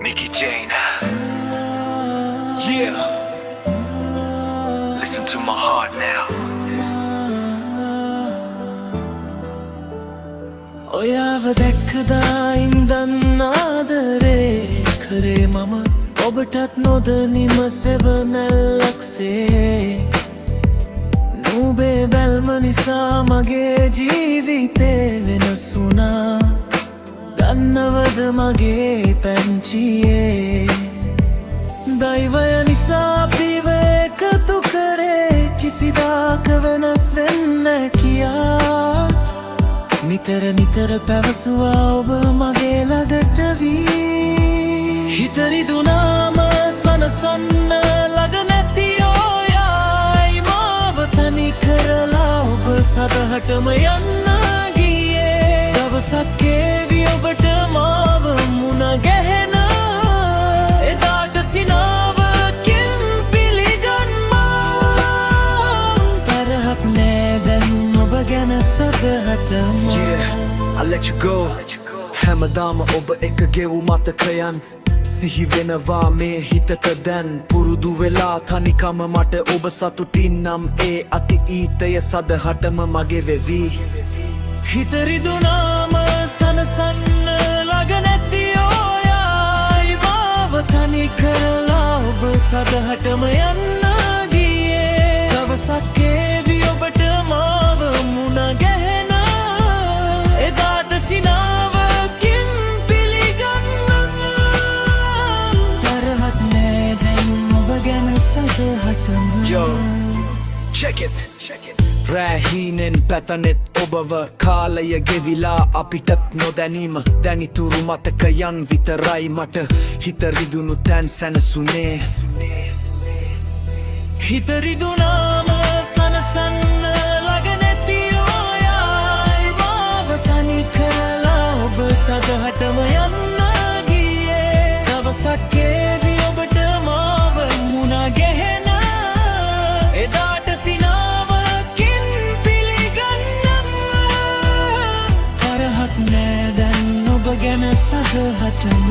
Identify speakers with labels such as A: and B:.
A: Mickey Jane. Yeah. Listen to my heart now.
B: ඔයාව දැක්කදා ඉඳන් ආදරේ කරේ මම ඔබටත් නොදනිම සෙවනැල්ලක්සේ නුඹේ බැල්ම නිසා මගේ ජීවිතේ වෙනස් වුණා දන්නවද මගේ පැංචියේ දෛවය නිසා අපිව එකතු කරේ කිසිදාක වෙනස් වෙන්න කියා නිතර නිතර පැවසුවා ඔබ මගේ ළඟට වී හිත රිදුනාම සනසන්න ළඟ නැති ඔයයි මාව තනි කරලා ඔබ සදහටම යන්න ගියේ දවසක් ඒවි ඔබට මාව මුණ ගැහෙන එදාට සිනාවකින් පිළිගන්නා තරහක් නෑ දැන් ඔබ ගැන සදහටම
C: I let you go හැමදාම ඔබ එක ගෙවූ මතකයන් සිහි වෙනවා මේ හිතට දැන් පුරුදු වෙලා තනිකම මට ඔබ සතුටින් නම් ඒ අති ඊතය සදහටම මගේ වෙවී
B: හිත රිදුනාම සනසන්න ළඟ නැති ඔයයි මාව තනි කරලා ඔබ සදහටම යන්න ගියේ දවසක් ඒවි ඔබට මාව මුණ ගැහෙන එදාට සිනාවකින් පිළිගන්න තරහක් නෑ දැන් ඔබ ගැන සදහටම
C: Yo, check it රෑහීනෙන් පැතනෙත් ඔබව කාලය ගෙවිලා අපිටත් නොදැනීම දැන් ඉතුරු මතකයන් විතරයි මට හිත රිදුණු තැන් සැනසුනේ
B: හිත රිදුනාම සනසන්න ළඟ නැති ඔයයි මාව තනි කරලා ඔබ සදහටම යන්න ගියේ දවසක් ඒවි ඔබට මාව මුණ ගැහෙන එදාට සිනාවකින් පිළිගන්නම් තරහක් නෑ දැන් ඔබ ගැන සදහටම